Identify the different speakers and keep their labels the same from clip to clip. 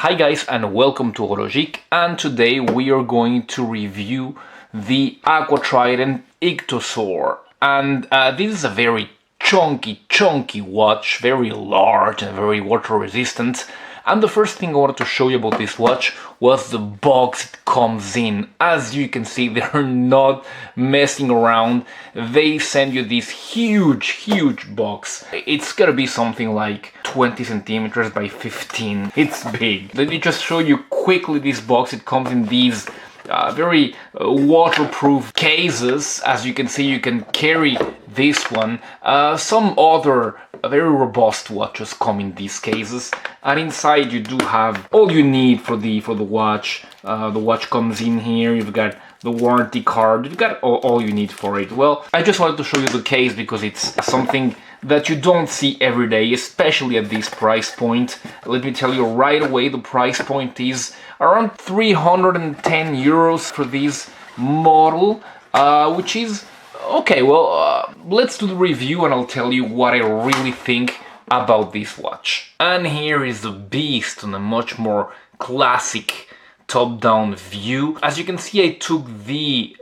Speaker 1: Hi guys and welcome to Horologique, and today we are going to review the AquaTrident Ichthyosaur. And this is a very chunky watch, very large and very water resistant. And the first thing I wanted to show you about this watch was the box it comes in. As you can see, they're not messing around. They send you this huge box. It's gonna be something like 20 centimeters by 15. It's big. Let me just show you quickly this box. It comes in these very waterproof cases. As you can see, you can carry this one. Some other very robust watches come in these cases, and inside you do have all you need for the watch. The watch comes in here. You've got the warranty card. You've got all you need for it. Well, I just wanted to show you the case because it's something that you don't see every day, especially at this price point. Let me tell you right away, the price point is around 310 euros for this model, which is okay. Well, let's do the review and I'll tell you what I really think about this watch. And here is the beast on a much more classic top-down view. As you can see, I took the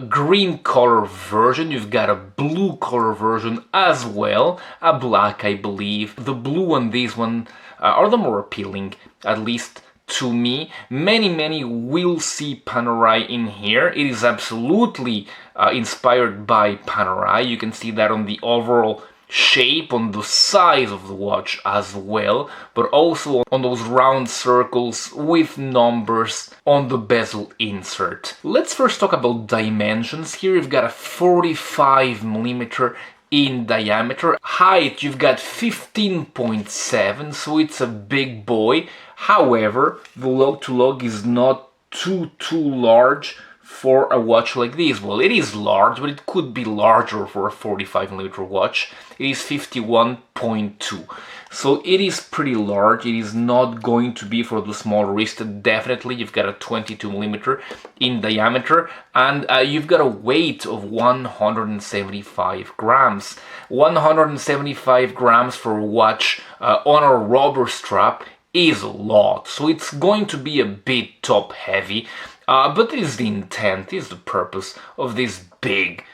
Speaker 1: green color version. You've got a blue color version as well, a black, I believe. The blue and this one are the more appealing, at least to me. Many will see Panerai in here. It is absolutely inspired by Panerai. You can see that on the overall shape, on the size of the watch as well, but also on those round circles with numbers on the bezel insert. Let's first talk about dimensions. Here you've got a 45 millimeter in diameter. Height, you've got 15.7, so it's a big boy. However, the lug-to-lug is not too large for a watch like this. Well, it is large, but it could be larger for a 45 millimeter watch. It is 51.2, so it is pretty large. It is not going to be for the small wristed. Definitely, you've got a 22 millimeter in diameter, and you've got a weight of 175 grams. 175 grams for a watch on a rubber strap is a lot, so it's going to be a bit top heavy. But it is the intent, is the purpose of these big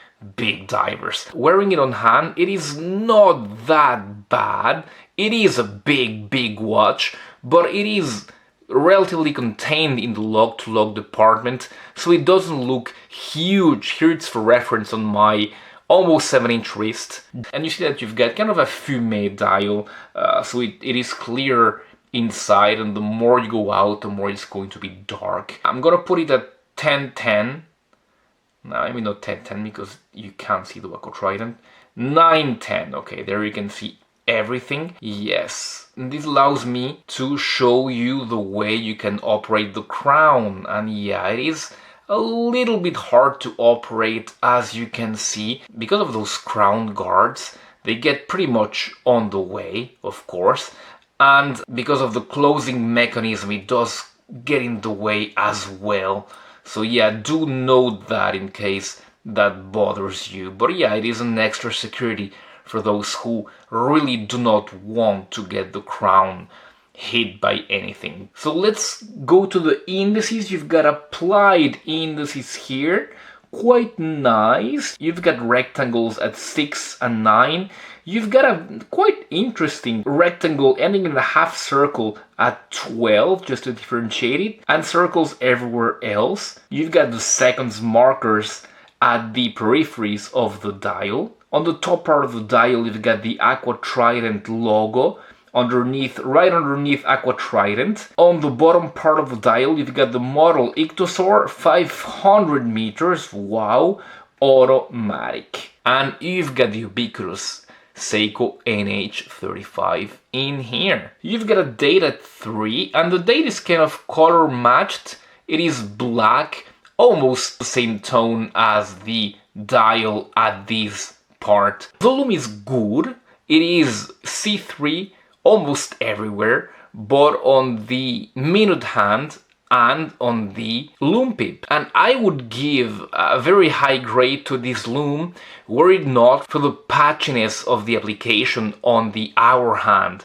Speaker 1: divers. Wearing it on hand, it is not that bad. It is a big watch, but it is relatively contained in the lug-to-lug department, so it doesn't look huge. Here it's for reference on my almost 7-inch wrist. And you see that you've got kind of a fume dial, so it is clear inside, and the more you go out, the more it's going to be dark. I'm gonna put it at 1010. No, I mean not 1010 because you can't see the AquaTrident. 910. Okay, there you can see everything. Yes, and this allows me to show you the way you can operate the crown. And yeah, it is a little bit hard to operate, as you can see, because of those crown guards. They get pretty much on the way, of course. And because of the closing mechanism, it does get in the way as well. So yeah, do note that in case that bothers you. But yeah, it is an extra security for those who really do not want to get the crown hit by anything. So let's go to the indices. You've got applied indices here. Quite nice. You've got rectangles at 6 and 9. You've got a quite interesting rectangle ending in a half circle at 12, just to differentiate it, and circles everywhere else. You've got the seconds markers at the peripheries of the dial. On the top part of the dial, you've got the AquaTrident logo. Right underneath AquaTrident. On the bottom part of the dial, you've got the model Ichthyosaur, 500 meters, wow, automatic. And you've got the ubiquitous Seiko NH35 in here. You've got a date at 3, and the date is kind of color matched. It is black, almost the same tone as the dial at this part. The lume is good. It is C3 almost everywhere, but on the minute hand and on the lume pip. And I would give a very high grade to this lume were it not for the patchiness of the application on the hour hand.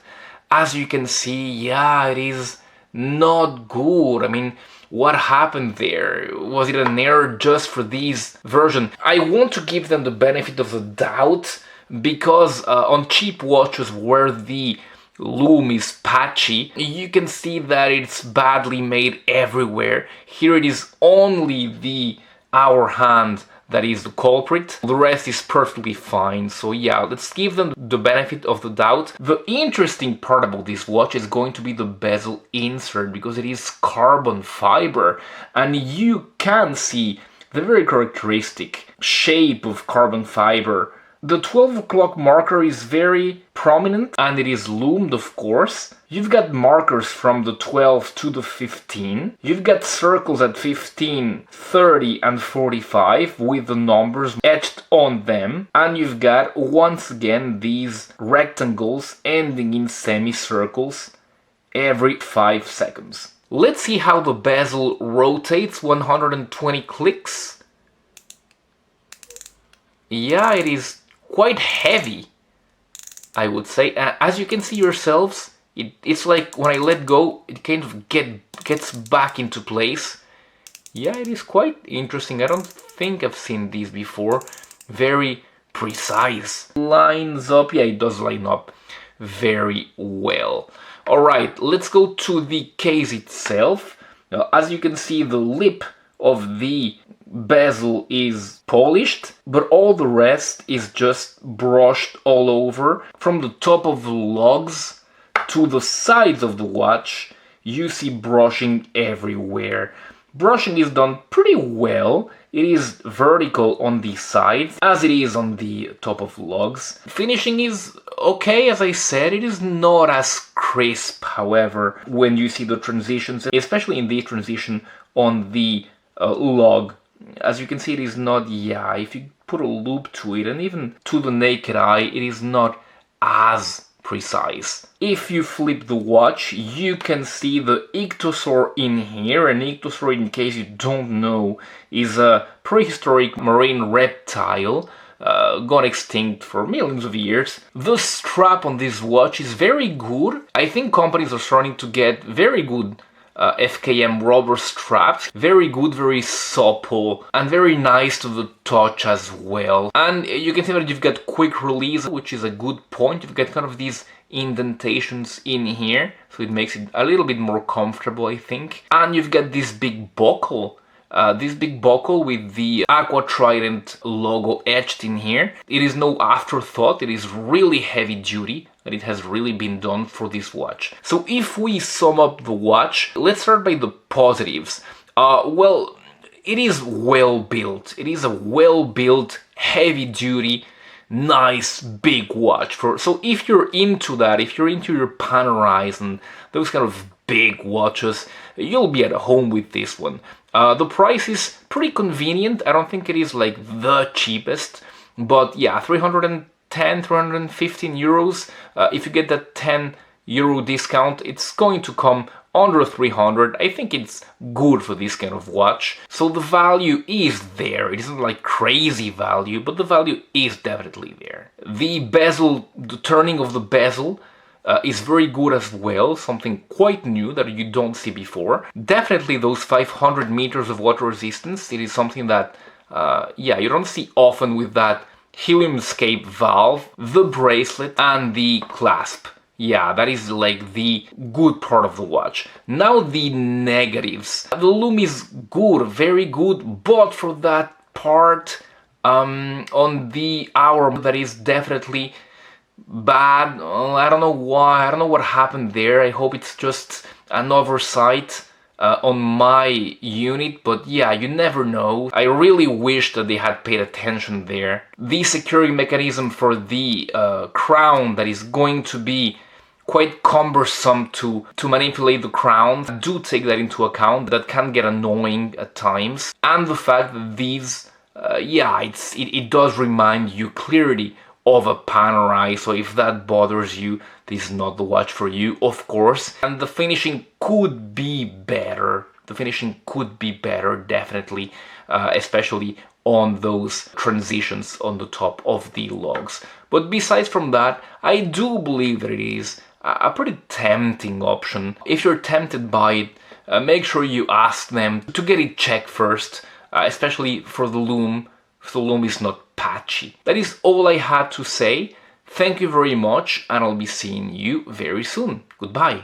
Speaker 1: As you can see, yeah, it is not good. I mean, what happened there? Was it an error just for this version? I want to give them the benefit of the doubt, because on cheap watches where the Lume is patchy, you can see that it's badly made everywhere. Here it is only the hour hand that is the culprit. The rest is perfectly fine. So yeah, let's give them the benefit of the doubt. The interesting part about this watch is going to be the bezel insert, because it is carbon fiber and you can see the very characteristic shape of carbon fiber. The 12 o'clock marker is very prominent and it is loomed, of course. You've got markers from the 12 to the 15. You've got circles at 15, 30 and 45 with the numbers etched on them. And you've got, once again, these rectangles ending in semicircles every 5 seconds. Let's see how the bezel rotates 120 clicks. Yeah, it is quite heavy, I would say. As you can see yourselves, it's like when I let go, it kind of gets back into place. Yeah, it is quite interesting. I don't think I've seen these before. Very precise. Lines up. Yeah, it does line up very well. Alright, let's go to the case itself. Now, as you can see, the lip of the bezel is polished, but all the rest is just brushed all over. From the top of the lugs to the sides of the watch, you see brushing everywhere. Brushing is done pretty well. It is vertical on the sides as it is on the top of the lugs. Finishing is okay, as I said. It is not as crisp, however, when you see the transitions, especially in the transition on the lug. As you can see, it is not, yeah, if you put a loop to it, and even to the naked eye, it is not as precise. If you flip the watch, you can see the ichthyosaur in here. An ichthyosaur, in case you don't know, is a prehistoric marine reptile gone extinct for millions of years. The strap on this watch is very good. I think companies are starting to get very good FKM rubber straps. Very good, very supple, and very nice to the touch as well. And you can see that you've got quick release, which is a good point. You've got kind of these indentations in here, so it makes it a little bit more comfortable, I think. And you've got this big buckle. With the AquaTrident logo etched in here. It is no afterthought, it is really heavy duty, and it has really been done for this watch. So if we sum up the watch, let's start by the positives. Well, it is well built. It is a well built, heavy duty, nice big watch. So if you're into that, if you're into your Panerais and those kind of big watches, you'll be at home with this one. The price is pretty convenient. I don't think it is like the cheapest, but yeah, 310, 315 euros. If you get that 10 euro discount, it's going to come under 300. I think it's good for this kind of watch. So the value is there. It isn't like crazy value, but the value is definitely there. The bezel, the turning of the bezel, is very good as well, something quite new that you don't see before. Definitely those 500 meters of water resistance, it is something that, yeah, you don't see often with that Helium escape valve, the bracelet and the clasp. Yeah, that is like the good part of the watch. Now the negatives. The Lume is good, very good, but for that part on the hour, that is definitely bad. I don't know why, I don't know what happened there. I hope it's just an oversight on my unit, but yeah, you never know. I really wish that they had paid attention there. The securing mechanism for the crown, that is going to be quite cumbersome to manipulate the crown. Do take that into account. That can get annoying at times. And the fact that these, yeah, it does remind you clearly of a Panerai, so if that bothers you, this is not the watch for you, of course. And the finishing could be better. The finishing could be better, definitely, especially on those transitions on the top of the lugs. But besides from that, I do believe that it is a pretty tempting option. If you're tempted by it, make sure you ask them to get it checked first, especially for the Lume, if the Lume is not patchy. That is all I had to say. Thank you very much, and I'll be seeing you very soon. Goodbye.